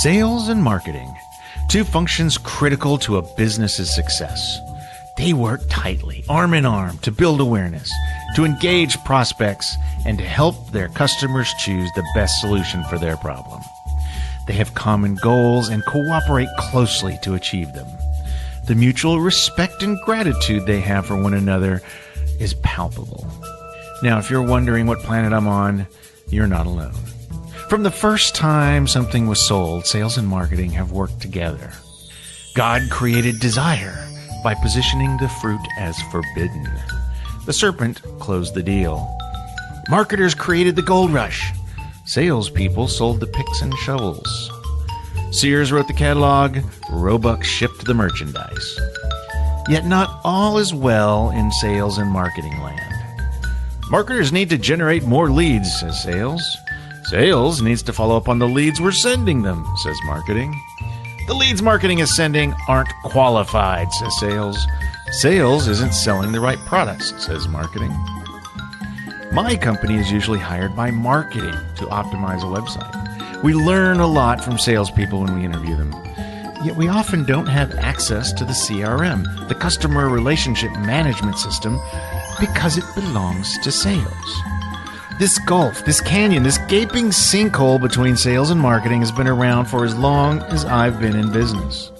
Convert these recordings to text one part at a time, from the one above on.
Sales and marketing, two functions critical to a business's success. They work tightly, arm in arm, to build awareness, to engage prospects, and to help their customers choose the best solution for their problem. They have common goals and cooperate closely to achieve them. The mutual respect and gratitude they have for one another is palpable. Now, if you're wondering what planet I'm on, you're not alone. From the first time something was sold, sales and marketing have worked together. God created desire by positioning the fruit as forbidden. The serpent closed the deal. Marketers created the gold rush. Salespeople sold the picks and shovels. Sears wrote the catalog. Roebuck shipped the merchandise. Yet not all is well in sales and marketing land. Marketers need to generate more leads, says sales. Sales needs to follow up on the leads we're sending them, says marketing. The leads marketing is sending aren't qualified, says sales. Sales isn't selling the right products, says marketing. My company is usually hired by marketing to optimize a website. We learn a lot from salespeople when we interview them. Yet we often don't have access to the CRM, the customer relationship management system, because it belongs to sales. This gulf, this canyon, this gaping sinkhole between sales and marketing has been around for as long as I've been in business.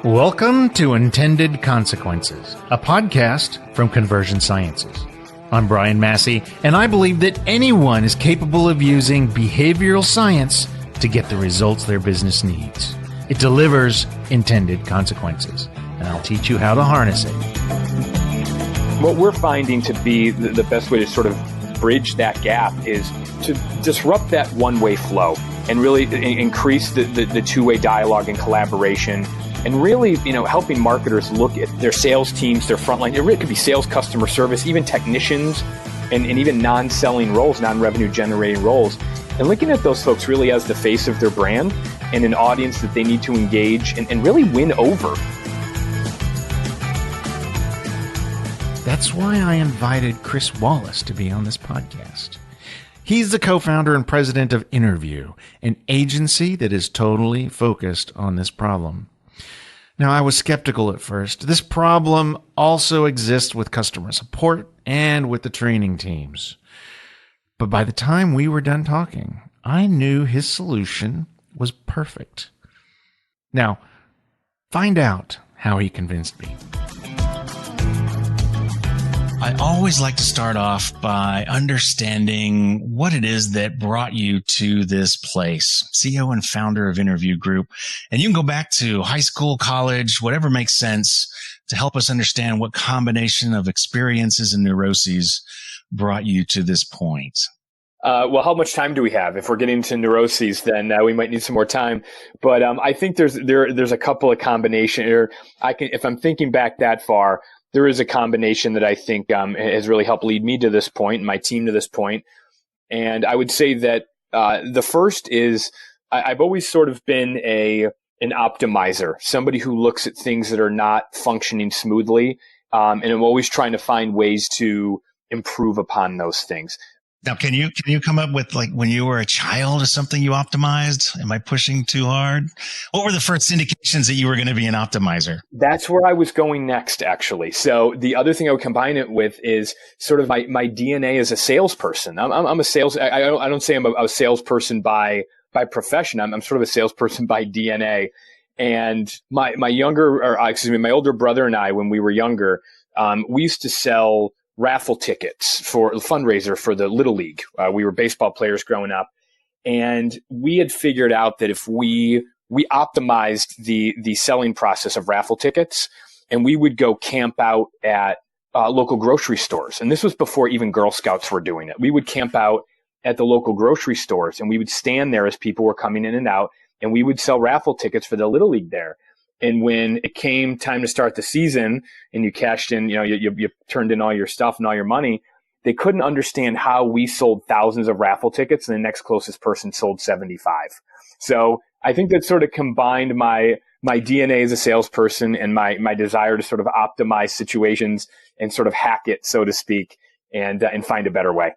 Welcome to Intended Consequences, a podcast from Conversion Sciences. I'm Brian Massey, and I believe that anyone is capable of using behavioral science to get the results their business needs. It delivers intended consequences, and I'll teach you how to harness it. What we're finding to be the best way to sort of bridge that gap is to disrupt that one-way flow and really increase the two-way dialogue and collaboration, and really, helping marketers look at their sales teams, their frontline. It really could be sales, customer service, even technicians, and even non-selling roles, non-revenue generating roles, and looking at those folks really as the face of their brand and an audience that they need to engage and really win over. That's why I invited Chris Wallace to be on this podcast. He's the co-founder and president of InnerView, an agency that is totally focused on this problem. Now, I was skeptical at first. This problem also exists with customer support and with the training teams. But by the time we were done talking, I knew his solution was perfect. Now, find out how he convinced me. I always like to start off by understanding what it is that brought you to this place. CEO and founder of InnerView Group. And you can go back to high school, college, whatever makes sense to help us understand what combination of experiences and neuroses brought you to this point. Well, how much time do we have? If we're getting to neuroses, then we might need some more time. But I think there's a couple of combinations. If I'm thinking back that far, there is a combination that I think has really helped lead me to this point, and my team to this point. And I would say that the first is I've always sort of been an optimizer, somebody who looks at things that are not functioning smoothly, and I'm always trying to find ways to improve upon those things. Now, can you come up with, like, when you were a child or something you optimized? Am I pushing too hard? What were the first indications that you were going to be an optimizer? That's where I was going next, actually. So the other thing I would combine it with is sort of my DNA as a salesperson. I'm a sales. I don't say I'm a salesperson by profession. I'm sort of a salesperson by DNA. And my older brother and I, when we were younger, we used to sell raffle tickets for a fundraiser for the Little League. We were baseball players growing up, and we had figured out that if we optimized the selling process of raffle tickets, and we would go camp out at local grocery stores. And this was before even Girl Scouts were doing it. We would camp out at the local grocery stores, and we would stand there as people were coming in and out, and we would sell raffle tickets for the Little League there. And when it came time to start the season and you cashed in, you turned in all your stuff and all your money, they couldn't understand how we sold thousands of raffle tickets and the next closest person sold 75. So I think that sort of combined my DNA as a salesperson and my desire to sort of optimize situations and sort of hack it, so to speak. and find a better way.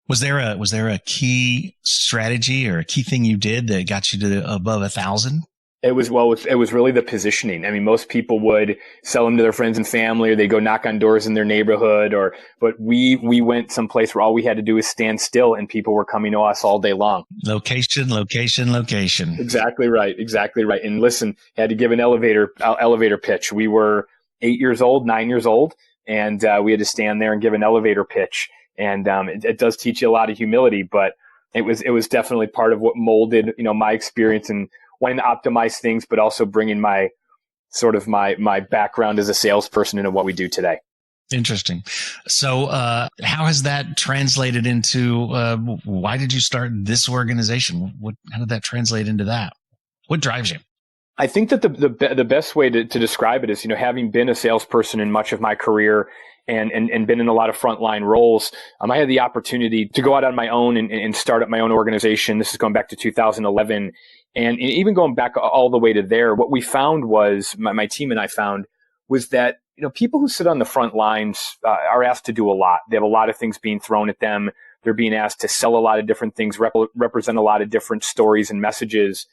Was there a key strategy or a key thing you did that got you to above 1,000? It was really the positioning. I mean, most people would sell them to their friends and family, or they go knock on doors in their neighborhood, but we went someplace where all we had to do was stand still and people were coming to us all day long. Location, location, location. Exactly right. And listen, had to give an elevator pitch. We were 9 years old, and we had to stand there and give an elevator pitch. And it does teach you a lot of humility, but it was definitely part of what molded, my experience and wanting to optimize things, but also bringing my background as a salesperson into what we do today. Interesting. So how has that translated into why did you start this organization? How did that translate into that? What drives you? I think that the best way to describe it is, having been a salesperson in much of my career and been in a lot of frontline roles, I had the opportunity to go out on my own and start up my own organization. This is going back to 2011. And even going back all the way to there, what we found was, my team and I found, was that, people who sit on the front lines are asked to do a lot. They have a lot of things being thrown at them. They're being asked to sell a lot of different things, represent a lot of different stories and messages.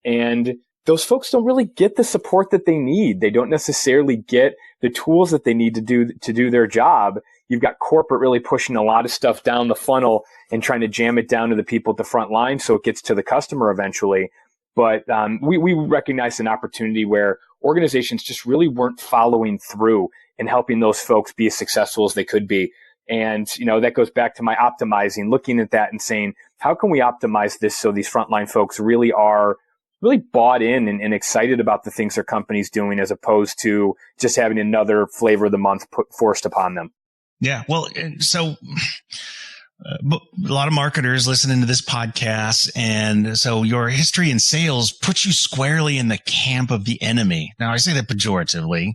And those folks don't really get the support that they need. They don't necessarily get the tools that they need to do their job. You've got corporate really pushing a lot of stuff down the funnel and trying to jam it down to the people at the front line so it gets to the customer eventually. But we recognized an opportunity where organizations just really weren't following through and helping those folks be as successful as they could be. And, that goes back to my optimizing, looking at that and saying, how can we optimize this so these frontline folks really are really bought in and excited about the things their company's doing, as opposed to just having another flavor of the month forced upon them. Yeah. Well, so a lot of marketers listening to this podcast. And so your history in sales puts you squarely in the camp of the enemy. Now, I say that pejoratively.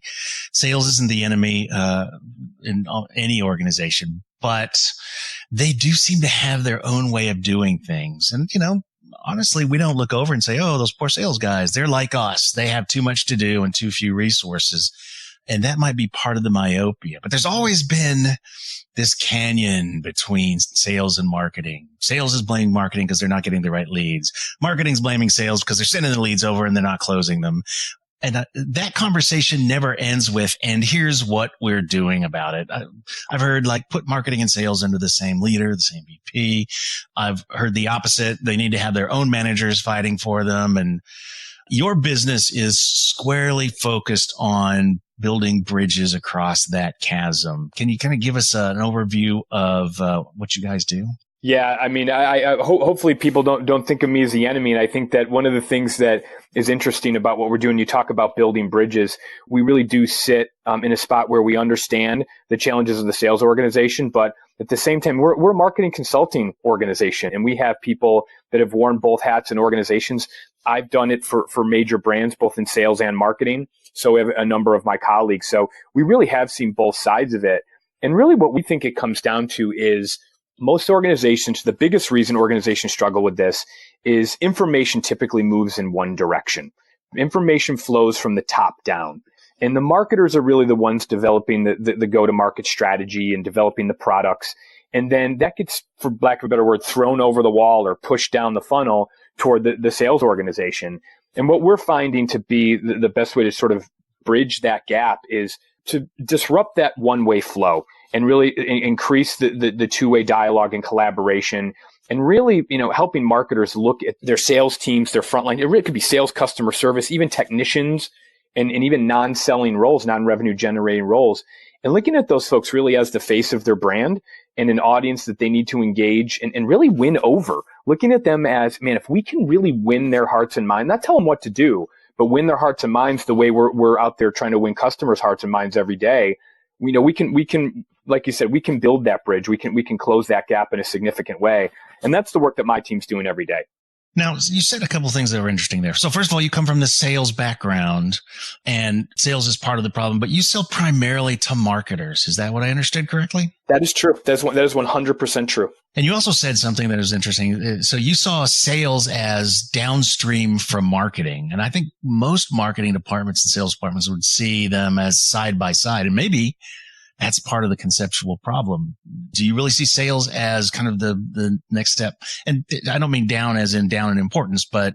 Sales isn't the enemy in any organization, but they do seem to have their own way of doing things. And, honestly, we don't look over and say, oh, those poor sales guys, they're like us. They have too much to do and too few resources. And that might be part of the myopia. But there's always been this canyon between sales and marketing. Sales is blaming marketing because they're not getting the right leads. Marketing's blaming sales because they're sending the leads over and they're not closing them. And that conversation never ends with, and here's what we're doing about it. I've heard put marketing and sales under the same leader, the same VP. I've heard the opposite. They need to have their own managers fighting for them. And your business is squarely focused on building bridges across that chasm. Can you kind of give us an overview of what you guys do? Yeah, I mean, I hopefully people don't think of me as the enemy. And I think that one of the things that is interesting about what we're doing, you talk about building bridges, we really do sit in a spot where we understand the challenges of the sales organization, but at the same time, we're a marketing consulting organization, and we have people that have worn both hats in organizations. I've done it for major brands, both in sales and marketing. So we have a number of my colleagues. So we really have seen both sides of it. And really what we think it comes down to is most organizations, the biggest reason organizations struggle with this is information typically moves in one direction. Information flows from the top down. And the marketers are really the ones developing the go-to-market strategy and developing the products. And then that gets, for lack of a better word, thrown over the wall or pushed down the funnel toward the sales organization. And what we're finding to be the best way to sort of bridge that gap is to disrupt that one-way flow and really increase the two-way dialogue and collaboration, and really, helping marketers look at their sales teams, their frontline. It really could be sales, customer service, even technicians, and even non-selling roles, non-revenue generating roles, and looking at those folks really as the face of their brand and an audience that they need to engage and really win over. Looking at them as, man, if we can really win their hearts and minds, not tell them what to do, but win their hearts and minds the way we're out there trying to win customers' hearts and minds every day. We can, like you said, we can build that bridge. We can close that gap in a significant way. And that's the work that my team's doing every day. Now, you said a couple of things that were interesting there. So first of all, you come from the sales background, and sales is part of the problem, but you sell primarily to marketers. Is that what I understood correctly? That is true. That is 100% true. And you also said something that was interesting. So you saw sales as downstream from marketing. And I think most marketing departments and sales departments would see them as side by side. And maybe that's part of the conceptual problem. Do you really see sales as kind of the next step? And I don't mean down as in down in importance, but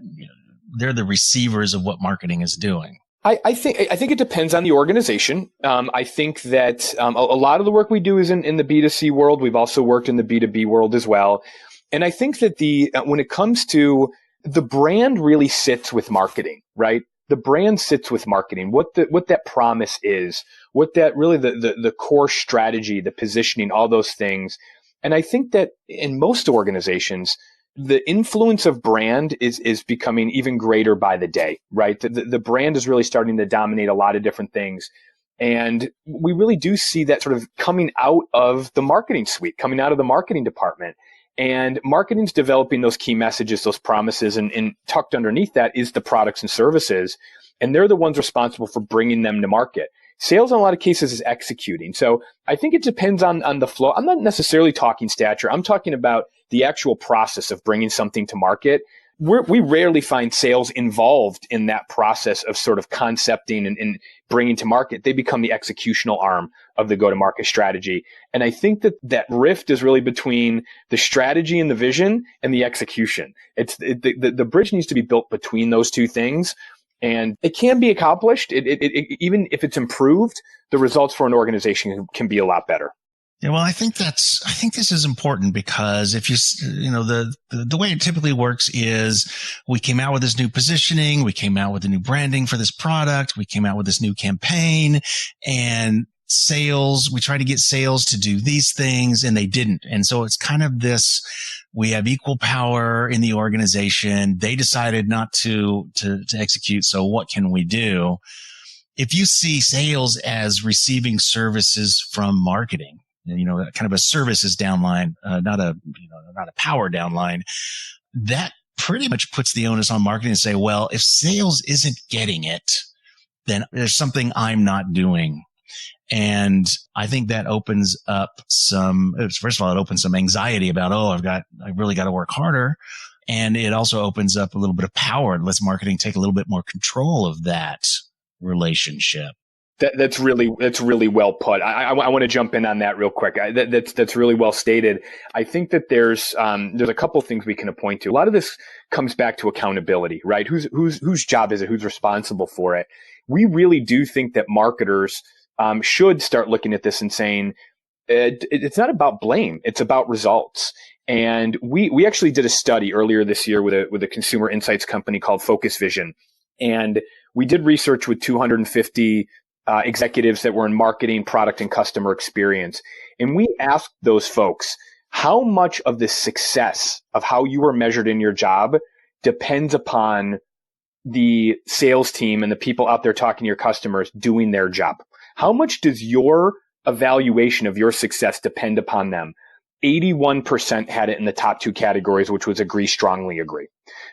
they're the receivers of what marketing is doing. I think it depends on the organization. I think that a lot of the work we do is in the B2C world. We've also worked in the B2B world as well. And I think that when it comes to the brand really sits with marketing, right? The brand sits with marketing, what that promise is, what that really the core strategy, the positioning, all those things. And I think that in most organizations, the influence of brand is becoming even greater by the day, right? The brand is really starting to dominate a lot of different things. And we really do see that sort of coming out of the marketing suite, coming out of the marketing department. And marketing's developing those key messages, those promises, and tucked underneath that is the products and services. And they're the ones responsible for bringing them to market. Sales in a lot of cases is executing. So I think it depends on the flow. I'm not necessarily talking stature. I'm talking about the actual process of bringing something to market. We rarely find sales involved in that process of sort of concepting and bringing to market. They become the executional arm of the go-to-market strategy. And I think that rift is really between the strategy and the vision and the execution. The bridge needs to be built between those two things. And it can be accomplished. Even if it's improved, the results for an organization can be a lot better. Yeah, well, I think this is important because if the way it typically works is we came out with this new positioning, we came out with the new branding for this product, we came out with this new campaign, and we try to get sales to do these things and they didn't. And so it's kind of this, we have equal power in the organization. They decided not to execute. So what can we do? If you see sales as receiving services from marketing, kind of a services downline, not a power downline, that pretty much puts the onus on marketing to say, well, if sales isn't getting it, then there's something I'm not doing. And I think that opens up first of all, it opens some anxiety about, I really got to work harder. And it also opens up a little bit of power and lets marketing take a little bit more control of that relationship. That's really well put. I want to jump in on that real quick. That's really well stated. I think that there's a couple things we can point to. A lot of this comes back to accountability, right? Whose job is it? Who's responsible for it? We really do think that marketers should start looking at this and saying it's not about blame; it's about results. And we actually did a study earlier this year with a consumer insights company called Focus Vision, and we did research with 250 executives that were in marketing, product, and customer experience. And we asked those folks, how much of the success of how you were measured in your job depends upon the sales team and the people out there talking to your customers doing their job? How much does your evaluation of your success depend upon them? 81% had it in the top two categories, which was agree, strongly agree.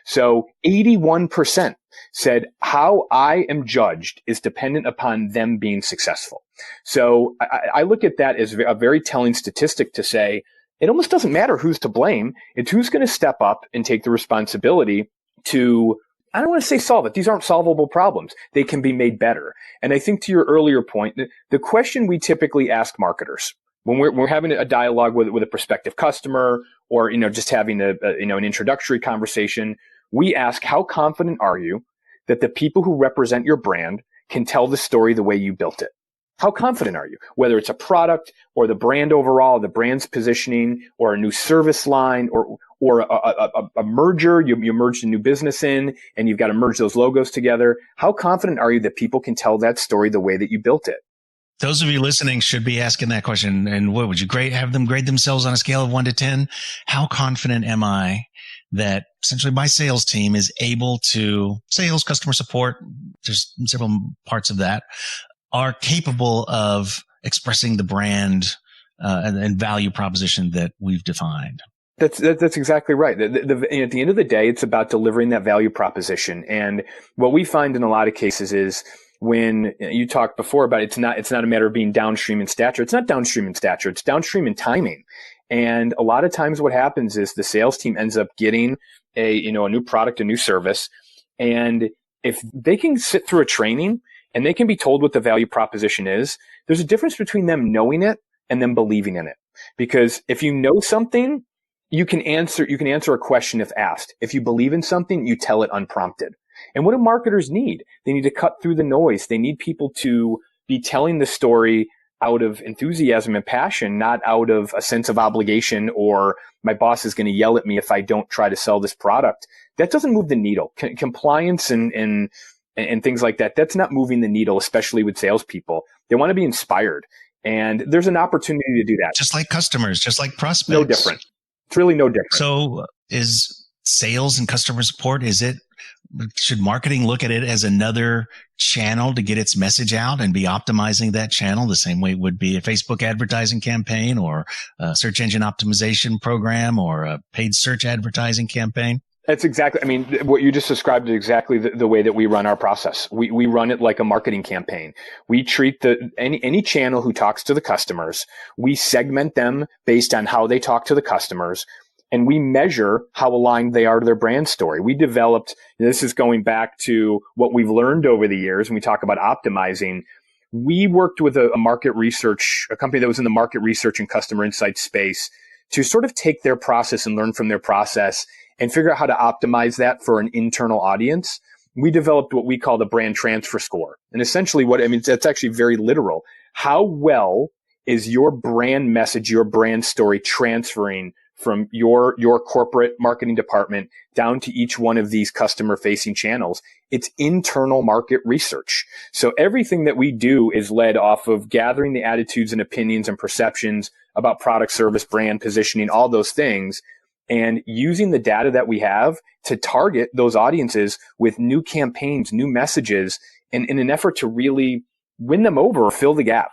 So 81% said how I am judged is dependent upon them being successful. So I look at that as a very telling statistic to say it almost doesn't matter who's to blame. It's who's going to step up and take the responsibility to, I don't want to say solve it. These aren't solvable problems. They can be made better. And I think to your earlier point, the question we typically ask marketers when we're having a dialogue with a prospective customer or, just having an introductory conversation, we ask, how confident are you that the people who represent your brand can tell the story the way you built it? How confident are you? Whether it's a product or the brand overall, the brand's positioning, or a new service line, or a merger, you merged a new business in and you've got to merge those logos together. How confident are you that people can tell that story the way that you built it? Those of you listening should be asking that question. And what would you have them grade themselves on a scale of 1 to 10? How confident am I that essentially my sales team is able to, sales, customer support, there's several parts of that, are capable of expressing the brand and value proposition that we've defined? That's exactly right. At the end of the day, it's about delivering that value proposition. And what we find in a lot of cases is when you talked before about it's not a matter of being downstream in stature. It's not downstream in stature. It's downstream in timing. And a lot of times what happens is the sales team ends up getting a new product, a new service. And if they can sit through a training and they can be told what the value proposition is, there's a difference between them knowing it and them believing in it. Because if you know something, you can answer a question if asked. If you believe in something, you tell it unprompted. And what do marketers need? They need to cut through the noise. They need people to be telling the story out of enthusiasm and passion, not out of a sense of obligation or my boss is going to yell at me if I don't try to sell this product. That doesn't move the needle. Compliance and things like that, that's not moving the needle, especially with salespeople. They want to be inspired. And there's an opportunity to do that. Just like customers, just like prospects. No different. It's really no different. So is sales and customer support, should marketing look at it as another channel to get its message out and be optimizing that channel the same way it would be a Facebook advertising campaign or a search engine optimization program or a paid search advertising campaign? That's exactly, what you just described is exactly the way that we run our process. We run it like a marketing campaign. We treat any channel who talks to the customers, we segment them based on how they talk to the customers, and we measure how aligned they are to their brand story. We developed, this is going back to what we've learned over the years when we talk about optimizing. We worked with a company that was in the market research and customer insight space to sort of take their process and learn from their process and figure out how to optimize that for an internal audience. We developed what we call the brand transfer score. And essentially that's actually very literal. How well is your brand message, your brand story transferring from your corporate marketing department down to each one of these customer facing channels? It's internal market research. So everything that we do is led off of gathering the attitudes and opinions and perceptions about product, service, brand, positioning, all those things, and using the data that we have to target those audiences with new campaigns, new messages, in an effort to really win them over or fill the gap.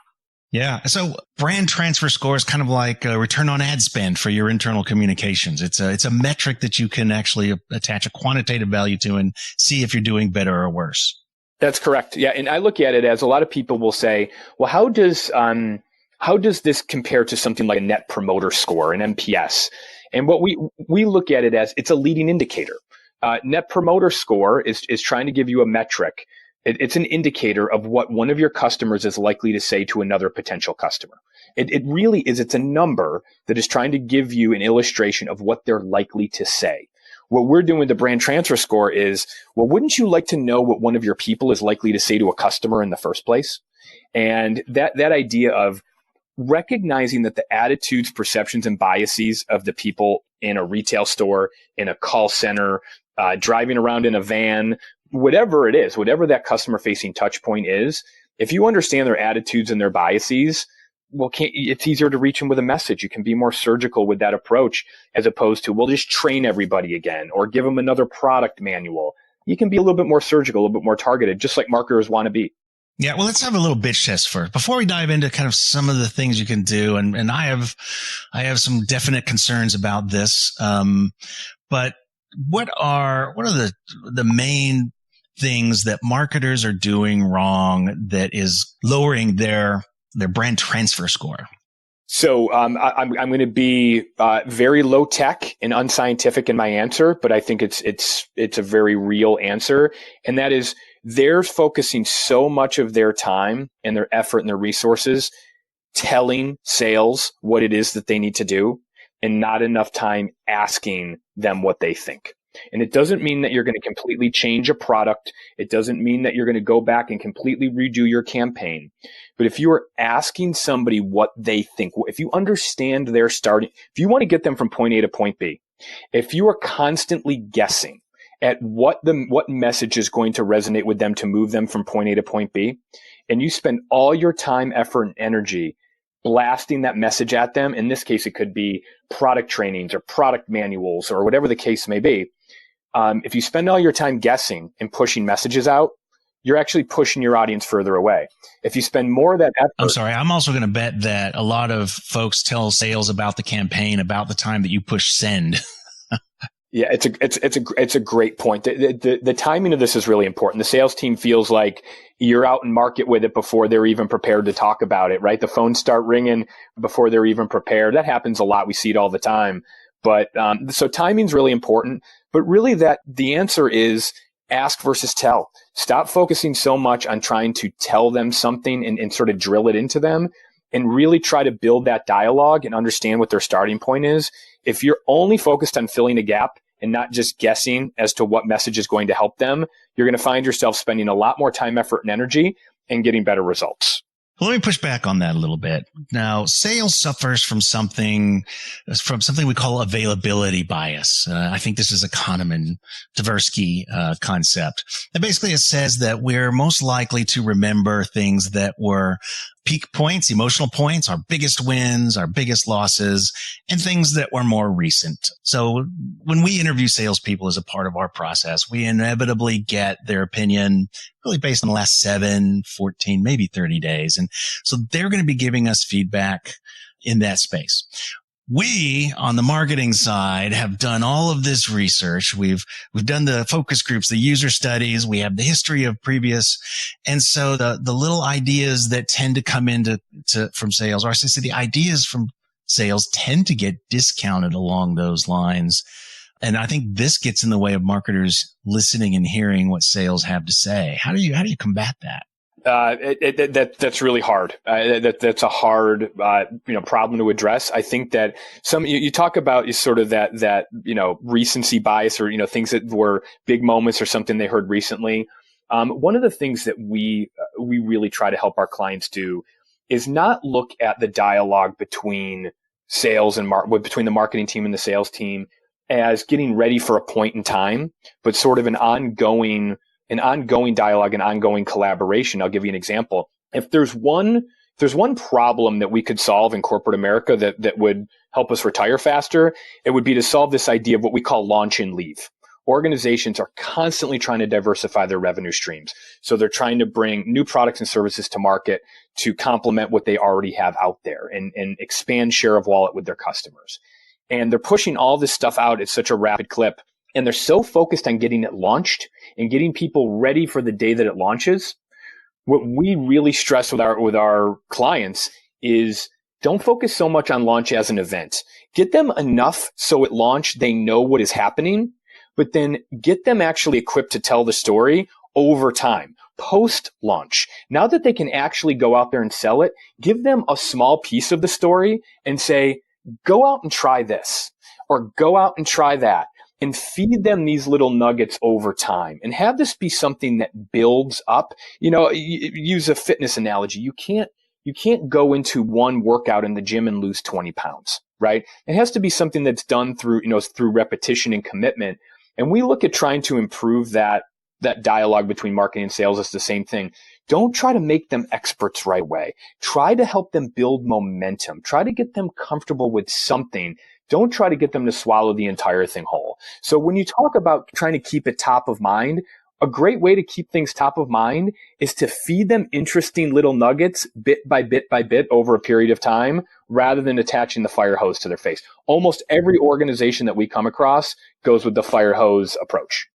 Yeah. So brand transfer score is kind of like a return on ad spend for your internal communications. It's a metric that you can actually attach a quantitative value to and see if you're doing better or worse. That's correct. Yeah. And I look at it as a lot of people will say, well, how does this compare to something like a net promoter score, an NPS? And what we look at it as, it's a leading indicator. Net promoter score is trying to give you a metric. It's an indicator of what one of your customers is likely to say to another potential customer. It really is. It's a number that is trying to give you an illustration of what they're likely to say. What we're doing with the brand transfer score is, well, wouldn't you like to know what one of your people is likely to say to a customer in the first place? And that idea of recognizing that the attitudes, perceptions, and biases of the people in a retail store, in a call center, driving around in a van, whatever it is, whatever that customer-facing touch point is, if you understand their attitudes and their biases, well, it's easier to reach them with a message. You can be more surgical with that approach as opposed to, we'll just train everybody again or give them another product manual. You can be a little bit more surgical, a little bit more targeted, just like marketers want to be. Yeah, well, let's have a little bitch test first before we dive into kind of some of the things you can do. And I have some definite concerns about this. But what are the main things that marketers are doing wrong that is lowering their brand transfer score? So I'm going to be very low tech and unscientific in my answer, but I think it's a very real answer, and that is they're focusing so much of their time and their effort and their resources telling sales what it is that they need to do, and not enough time asking them what they think. And it doesn't mean that you're going to completely change a product. It doesn't mean that you're going to go back and completely redo your campaign. But if you are asking somebody what they think, if you understand their starting, if you want to get them from point A to point B, if you are constantly guessing at what message is going to resonate with them to move them from point A to point B, and you spend all your time, effort, and energy blasting that message at them, in this case, it could be product trainings or product manuals or whatever the case may be. If you spend all your time guessing and pushing messages out, you're actually pushing your audience further away. If you spend more of that effort. I'm sorry. I'm also going to bet that a lot of folks tell sales about the campaign about the time that you push send. Yeah, it's a great point. The timing of this is really important. The sales team feels like you're out in market with it before they're even prepared to talk about it, right? The phones start ringing before they're even prepared. That happens a lot. We see it all the time. But so timing's really important. But really, the answer is ask versus tell. Stop focusing so much on trying to tell them something and sort of drill it into them, and really try to build that dialogue and understand what their starting point is. If you're only focused on filling a gap and not just guessing as to what message is going to help them, you're going to find yourself spending a lot more time, effort, and energy and getting better results. Well, let me push back on that a little bit. Now, sales suffers from something we call availability bias. I think this is a Kahneman Tversky concept. And basically it says that we're most likely to remember things that were peak points, emotional points, our biggest wins, our biggest losses, and things that were more recent. So when we interview salespeople as a part of our process, we inevitably get their opinion really based on the last 7, 14, maybe 30 days. And so they're going to be giving us feedback in that space. We, on the marketing side, have done all of this research. We've done the focus groups, the user studies. We have the history of previous. And so the little ideas that tend to come from sales, or I should say the ideas from sales tend to get discounted along those lines. And I think this gets in the way of marketers listening and hearing what sales have to say. How do you combat that? That's really hard. That's a hard, problem to address. I think that you talk about is sort of that recency bias, or, things that were big moments or something they heard recently. One of the things that we really try to help our clients do is not look at the dialogue between sales and between the marketing team and the sales team as getting ready for a point in time, but sort of an ongoing dialogue and ongoing collaboration. I'll give you an example. If there's one problem that we could solve in corporate America that would help us retire faster, it would be to solve this idea of what we call launch and leave. Organizations are constantly trying to diversify their revenue streams. So they're trying to bring new products and services to market to complement what they already have out there and expand share of wallet with their customers. And they're pushing all this stuff out at such a rapid clip. And they're so focused on getting it launched and getting people ready for the day that it launches. What we really stress with our clients is don't focus so much on launch as an event. Get them enough so at launch they know what is happening, but then get them actually equipped to tell the story over time, post-launch. Now that they can actually go out there and sell it, give them a small piece of the story and say, go out and try this, or go out and try that. And feed them these little nuggets over time and have this be something that builds up. Use a fitness analogy. You can't go into one workout in the gym and lose 20 pounds, right? It has to be something that's done through repetition and commitment. And we look at trying to improve that dialogue between marketing and sales as the same thing. Don't try to make them experts right away. Try to help them build momentum. Try to get them comfortable with something. Don't try to get them to swallow the entire thing whole. So when you talk about trying to keep it top of mind, a great way to keep things top of mind is to feed them interesting little nuggets bit by bit by bit over a period of time, rather than attaching the fire hose to their face. Almost every organization that we come across goes with the fire hose approach.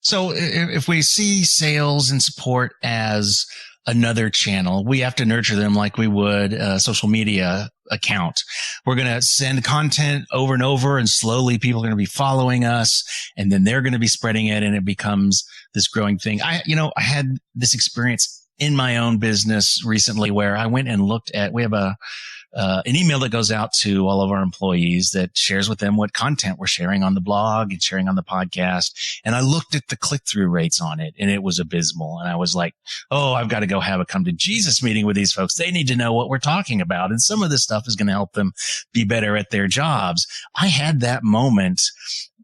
So if we see sales and support as another channel, we have to nurture them like we would a social media account. We're going to send content over and over, and slowly people are going to be following us, and then they're going to be spreading it, and it becomes this growing thing. I had this experience in my own business recently where I went and looked at, we have an email that goes out to all of our employees that shares with them what content we're sharing on the blog and sharing on the podcast. And I looked at the click-through rates on it, and it was abysmal. And I was like, oh, I've got to go have a come to Jesus meeting with these folks. They need to know what we're talking about. And some of this stuff is going to help them be better at their jobs. I had that moment.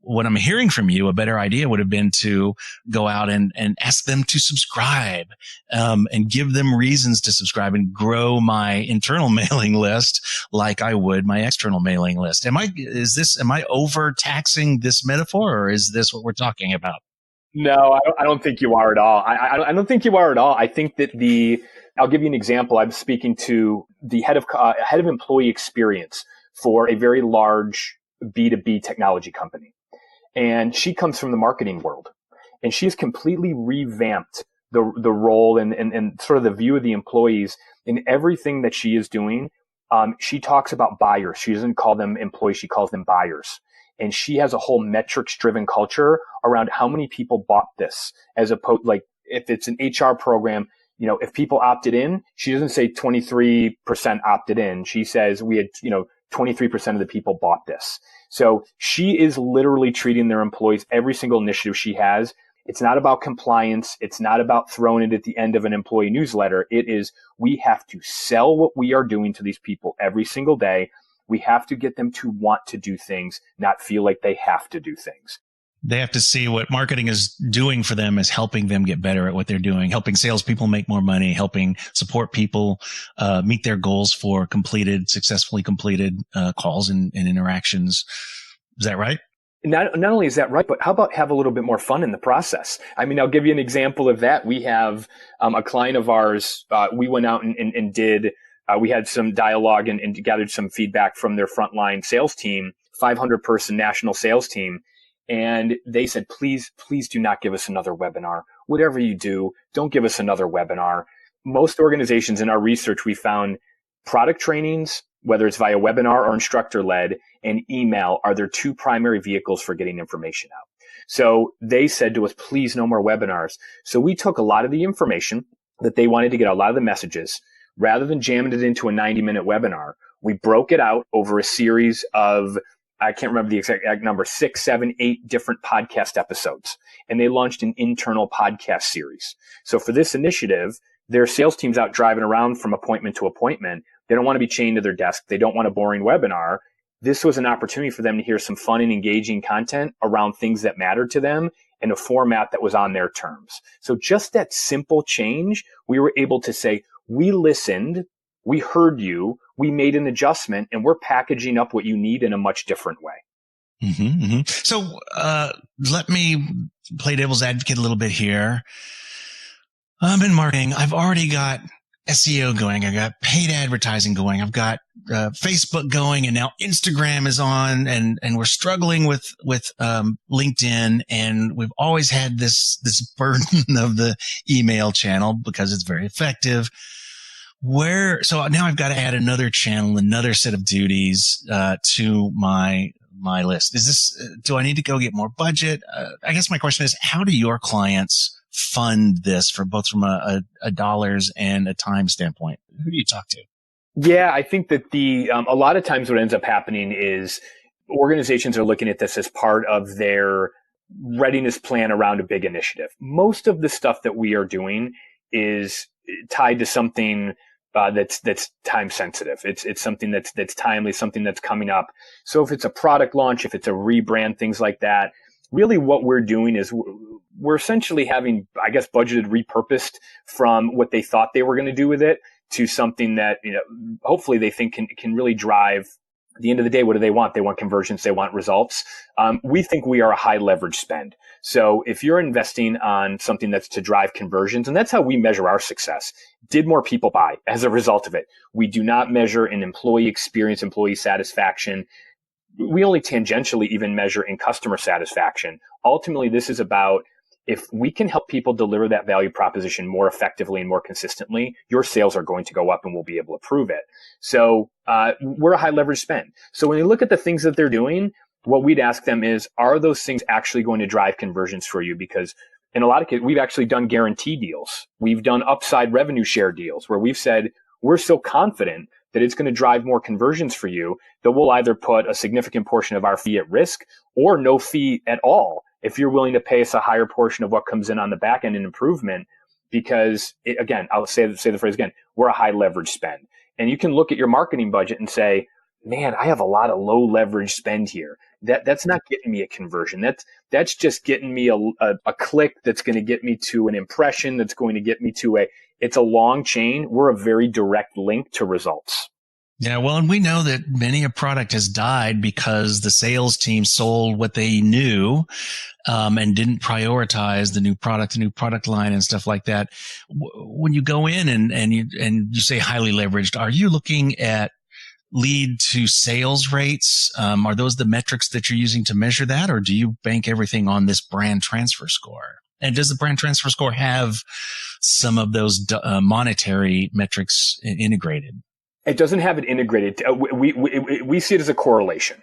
What I'm hearing from you, a better idea would have been to go out and ask them to subscribe, and give them reasons to subscribe and grow my internal mailing list like I would my external mailing list. Am I overtaxing this metaphor, or is this what we're talking about? No, I don't think you are at all. I don't think you are at all. I think that I'll give you an example. I'm speaking to the head of employee experience for a very large B2B technology company. And she comes from the marketing world, and she's completely revamped the role and sort of the view of the employees in everything that she is doing. She talks about buyers. She doesn't call them employees. She calls them buyers. and she has a whole metrics driven culture around how many people bought this, as opposed, like if it's an HR program, if people opted in, she doesn't say 23% opted in. She says we had, 23% of the people bought this. So she is literally treating their employees, every single initiative she has. It's not about compliance. It's not about throwing it at the end of an employee newsletter. It is, we have to sell what we are doing to these people every single day. We have to get them to want to do things, not feel like they have to do things. They have to see what marketing is doing for them is helping them get better at what they're doing, helping salespeople make more money, helping support people meet their goals for successfully completed calls and interactions. Is that right? Not only is that right, but how about have a little bit more fun in the process? I mean, I'll give you an example of that. We have a client of ours. We went out and did. We had some dialogue and gathered some feedback from their frontline sales team, 500-person national sales team. And they said, please do not give us another webinar. Whatever you do, don't give us another webinar. Most organizations in our research, we found product trainings, whether it's via webinar or instructor-led, and email are their two primary vehicles for getting information out. So they said to us, please, no more webinars. So we took a lot of the information that they wanted to get, a lot of the messages, rather than jamming it into a 90-minute webinar, we broke it out over a series of, I can't remember the exact number, 6, 7, 8 different podcast episodes. And they launched an internal podcast series. So for this initiative, their sales team's out driving around from appointment to appointment. They don't want to be chained to their desk. They don't want a boring webinar. This was an opportunity for them to hear some fun and engaging content around things that mattered to them in a format that was on their terms. So just that simple change, we were able to say, we listened, we heard you, we made an adjustment, and we're packaging up what you need in a much different way. Mm-hmm, mm-hmm. So let me play devil's advocate a little bit here. I'm in marketing. I've already got SEO going. I've got paid advertising going. I've got Facebook going, and now Instagram is on, and we're struggling with LinkedIn, and we've always had this burden of the email channel because it's very effective. So now I've got to add another channel, another set of duties to my list. Do I need to go get more budget? I guess my question is, how do your clients fund this from a dollars and a time standpoint? Who do you talk to? Yeah, I think that a lot of times what ends up happening is organizations are looking at this as part of their readiness plan around a big initiative. Most of the stuff that we are doing is tied to something that's time sensitive. It's something that's timely, something that's coming up. So if it's a product launch, if it's a rebrand, things like that, really what we're doing is we're essentially having, I guess, budgeted repurposed from what they thought they were going to do with it to something that, hopefully they think can really drive. At the end of the day, what do they want? They want conversions. They want results. We think we are a high leverage spend. So if you're investing on something that's to drive conversions, and that's how we measure our success, did more people buy as a result of it? We do not measure in employee experience, employee satisfaction. We only tangentially even measure in customer satisfaction. Ultimately, this is about, if we can help people deliver that value proposition more effectively and more consistently, your sales are going to go up and we'll be able to prove it. So we're a high leverage spend. So when you look at the things that they're doing, what we'd ask them is, are those things actually going to drive conversions for you? Because in a lot of cases, we've actually done guarantee deals. We've done upside revenue share deals where we've said, we're so confident that it's going to drive more conversions for you that we'll either put a significant portion of our fee at risk or no fee at all if you're willing to pay us a higher portion of what comes in on the back end in improvement. Because again, I'll say the phrase again, we're a high leverage spend. And you can look at your marketing budget and say, man, I have a lot of low leverage spend here. That's not getting me a conversion. That's just getting me a click that's going to get me to an impression that's going to get me to it's a long chain. We're a very direct link to results. Yeah, well, and we know that many a product has died because the sales team sold what they knew and didn't prioritize the new product line and stuff like that. When you go in and you say highly leveraged, are you looking at lead to sales rates? Are those the metrics that you're using to measure that, or do you bank everything on this brand transfer score? And does the brand transfer score have some of those monetary metrics integrated? It doesn't have it integrated. We see it as a correlation.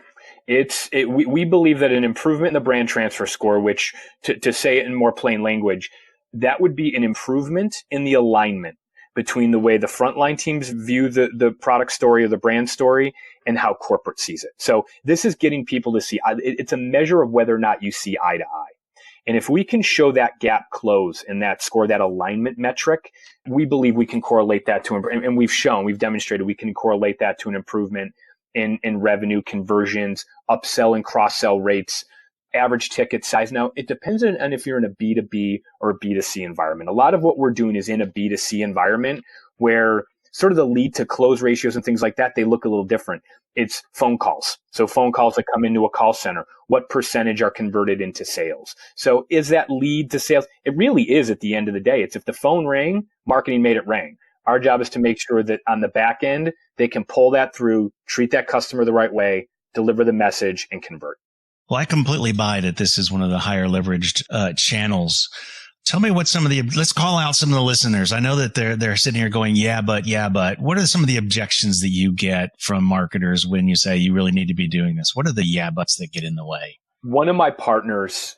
We believe that an improvement in the brand transfer score, which to say it in more plain language, that would be an improvement in the alignment between the way the frontline teams view the product story or the brand story and how corporate sees it. So this is getting people to see, it's a measure of whether or not you see eye to eye. And if we can show that gap close and that score, that alignment metric, we believe we can correlate that to, and we've demonstrated we can correlate that to an improvement in revenue conversions, upsell and cross-sell rates, average ticket size. Now, it depends on if you're in a B2B or a B2C environment. A lot of what we're doing is in a B2C environment where sort of the lead to close ratios and things like that, they look a little different. It's phone calls. So phone calls that come into a call center, what percentage are converted into sales? So is that lead to sales? It really is at the end of the day. It's if the phone rang, marketing made it ring. Our job is to make sure that on the back end, they can pull that through, treat that customer the right way, deliver the message, and convert. Well, I completely buy that this is one of the higher leveraged channels. Tell me what let's call out some of the listeners. I know that they're sitting here going, yeah, but what are some of the objections that you get from marketers when you say you really need to be doing this? What are the yeah, buts that get in the way? One of my partners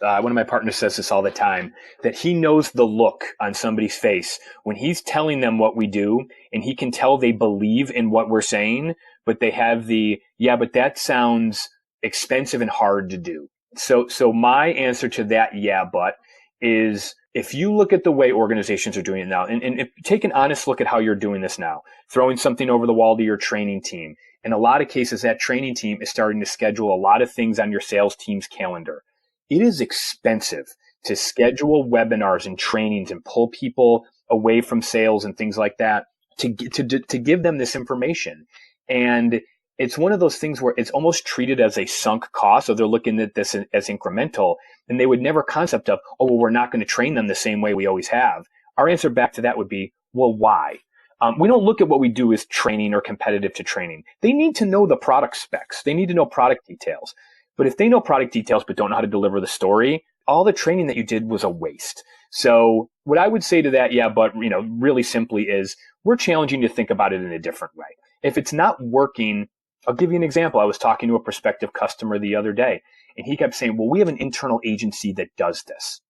says this all the time, that he knows the look on somebody's face when he's telling them what we do, and he can tell they believe in what we're saying, but they have but that sounds expensive and hard to do. So my answer to that but is, if you look at the way organizations are doing it now, and if, take an honest look at how you're doing this now, throwing something over the wall to your training team. In a lot of cases, that training team is starting to schedule a lot of things on your sales team's calendar. It is expensive to schedule webinars and trainings and pull people away from sales and things like that to give them this information. And it's one of those things where it's almost treated as a sunk cost. So they're looking at this as incremental, and they would never concept of, we're not going to train them the same way we always have. Our answer back to that would be, well, why? We don't look at what we do as training or competitive to training. They need to know the product specs. They need to know product details. But if they know product details but don't know how to deliver the story, all the training that you did was a waste. So what I would say to that, but really simply is, we're challenging you to think about it in a different way. If it's not working, I'll give you an example. I was talking to a prospective customer the other day, and he kept saying, well, we have an internal agency that does this.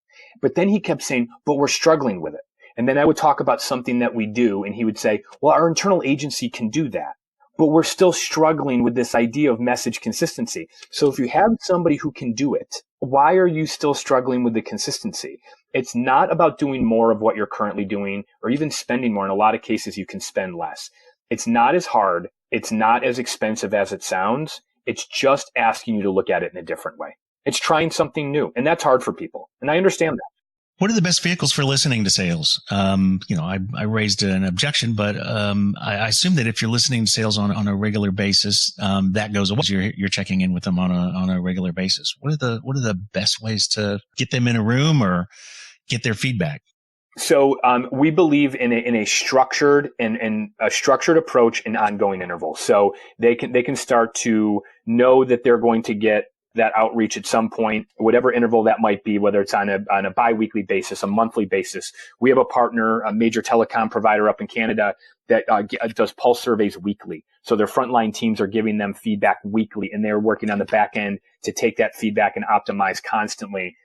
But then he kept saying, but we're struggling with it. And then I would talk about something that we do, and he would say, well, our internal agency can do that, but we're still struggling with this idea of message consistency. So if you have somebody who can do it, why are you still struggling with the consistency? It's not about doing more of what you're currently doing or even spending more. In a lot of cases, you can spend less. It's not as hard. It's not as expensive as it sounds. It's just asking you to look at it in a different way. It's trying something new, and that's hard for people. And I understand that. What are the best vehicles for listening to sales? I raised an objection, but I assume that if you're listening to sales on a regular basis, that goes away. You're checking in with them on a regular basis. What are the best ways to get them in a room or get their feedback? So we believe in a structured and a structured approach and ongoing intervals. So they can start to know that they're going to get that outreach at some point, whatever interval that might be, whether it's on a biweekly basis, a monthly basis. We have a partner, a major telecom provider up in Canada that does pulse surveys weekly. So their frontline teams are giving them feedback weekly, and they're working on the back end to take that feedback and optimize constantly.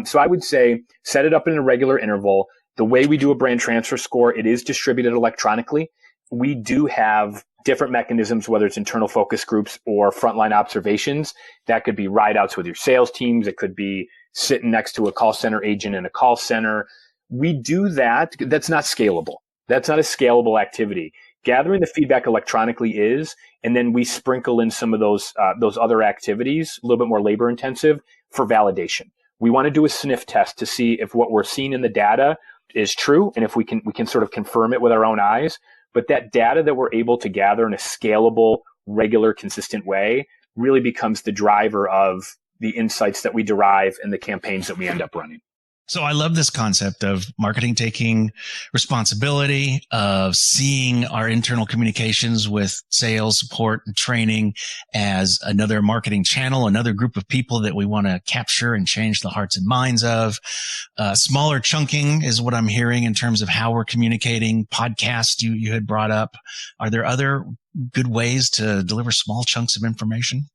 So I would say set it up in a regular interval. The way we do a brand transfer score, it is distributed electronically. We do have different mechanisms, whether it's internal focus groups or frontline observations. That could be ride outs with your sales teams. It could be sitting next to a call center agent in a call center. We do that. That's not scalable. That's not a scalable activity. Gathering the feedback electronically is, and then we sprinkle in some of those other activities, a little bit more labor intensive, for validation. We want to do a sniff test to see if what we're seeing in the data is true, and if we can sort of confirm it with our own eyes. But that data that we're able to gather in a scalable, regular, consistent way really becomes the driver of the insights that we derive and the campaigns that we end up running. So I love this concept of marketing taking responsibility, of seeing our internal communications with sales, support, and training as another marketing channel, another group of people that we want to capture and change the hearts and minds of. Smaller chunking is what I'm hearing in terms of how we're communicating. Podcast you had brought up. Are there other good ways to deliver small chunks of information?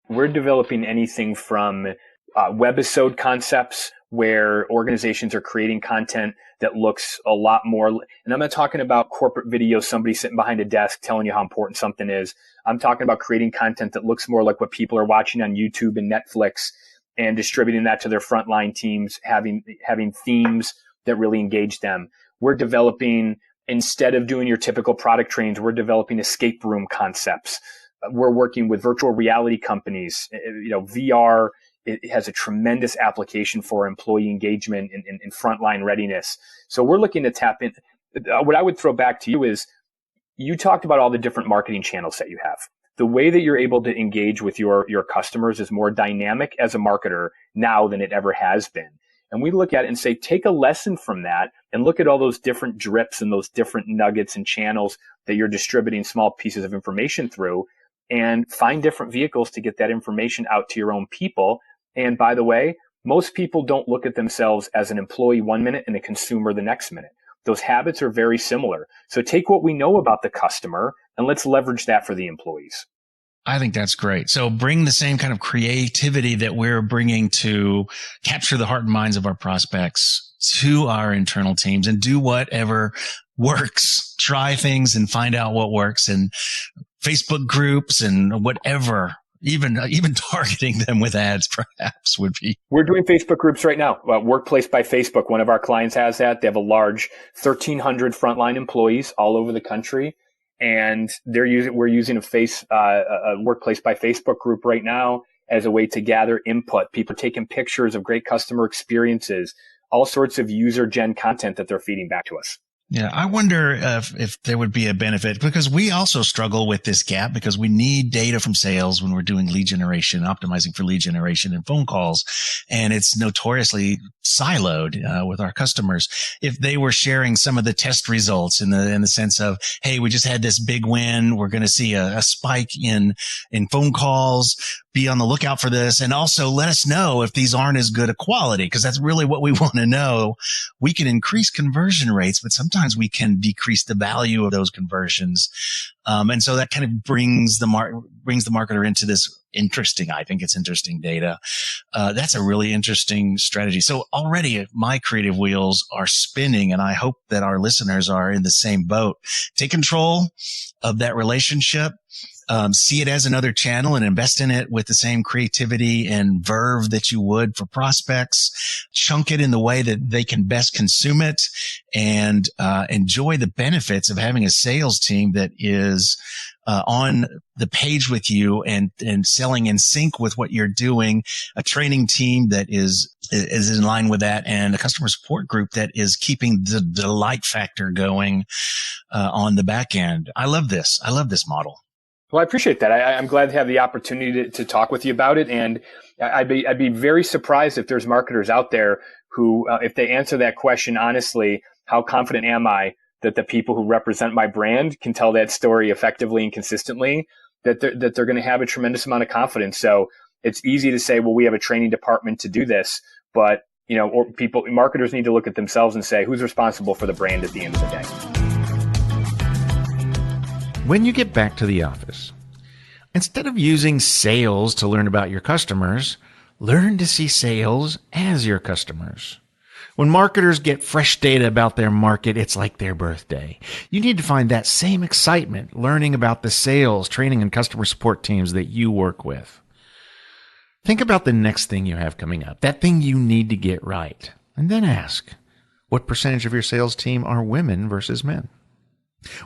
We're developing anything from webisode concepts where organizations are creating content that looks a lot more, and I'm not talking about corporate video, somebody sitting behind a desk telling you how important something is. I'm talking about creating content that looks more like what people are watching on YouTube and Netflix and distributing that to their frontline teams, having themes that really engage them. We're developing, instead of doing your typical product trains, we're developing escape room concepts. We're working with virtual reality companies. VR, it has a tremendous application for employee engagement and frontline readiness. So we're looking to tap in. What I would throw back to you is, you talked about all the different marketing channels that you have. The way that you're able to engage with your customers is more dynamic as a marketer now than it ever has been. And we look at it and say, take a lesson from that and look at all those different drips and those different nuggets and channels that you're distributing small pieces of information through, and find different vehicles to get that information out to your own people. And by the way, most people don't look at themselves as an employee 1 minute and a consumer the next minute. Those habits are very similar. So take what we know about the customer and let's leverage that for the employees. I think that's great. So bring the same kind of creativity that we're bringing to capture the heart and minds of our prospects to our internal teams and do whatever works. Try things and find out what works, and Facebook groups and whatever. Even targeting them with ads perhaps would be. We're doing Facebook groups right now. Workplace by Facebook. One of our clients has that. They have a large 1,300 frontline employees all over the country, and we're using a Workplace by Facebook group right now as a way to gather input. People are taking pictures of great customer experiences, all sorts of user gen content that they're feeding back to us. Yeah, I wonder if there would be a benefit, because we also struggle with this gap because we need data from sales when we're doing lead generation, optimizing for lead generation and phone calls. And it's notoriously siloed with our customers. If they were sharing some of the test results in the sense of, hey, we just had this big win, we're going to see a spike in phone calls, be on the lookout for this, and also let us know if these aren't as good a quality, because that's really what we want to know. We can increase conversion rates, but sometimes we can decrease the value of those conversions. And so that kind of brings the marketer into this interesting data. That's a really interesting strategy. So already my creative wheels are spinning, and I hope that our listeners are in the same boat. Take control of that relationship. See it as another channel and invest in it with the same creativity and verve that you would for prospects. Chunk it in the way that they can best consume it, and enjoy the benefits of having a sales team that is on the page with you and selling in sync with what you're doing, a training team that is in line with that, and a customer support group that is keeping the delight factor going on the back end. I love this model. Well, I appreciate that. I'm glad to have the opportunity to talk with you about it. And I'd be very surprised if there's marketers out there who, if they answer that question honestly, how confident am I that the people who represent my brand can tell that story effectively and consistently, that they're going to have a tremendous amount of confidence. So it's easy to say, well, we have a training department to do this, but marketers need to look at themselves and say, who's responsible for the brand at the end of the day? When you get back to the office, instead of using sales to learn about your customers, learn to see sales as your customers. When marketers get fresh data about their market, it's like their birthday. You need to find that same excitement learning about the sales, training, and customer support teams that you work with. Think about the next thing you have coming up, that thing you need to get right, and then ask, what percentage of your sales team are women versus men?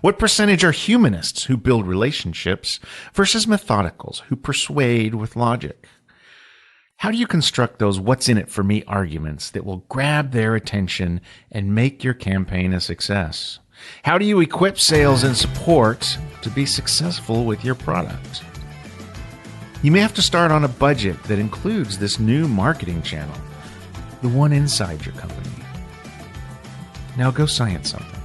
What percentage are humanists who build relationships versus methodicals who persuade with logic? How do you construct those what's in it for me arguments that will grab their attention and make your campaign a success? How do you equip sales and support to be successful with your product? You may have to start on a budget that includes this new marketing channel, the one inside your company. Now go science something.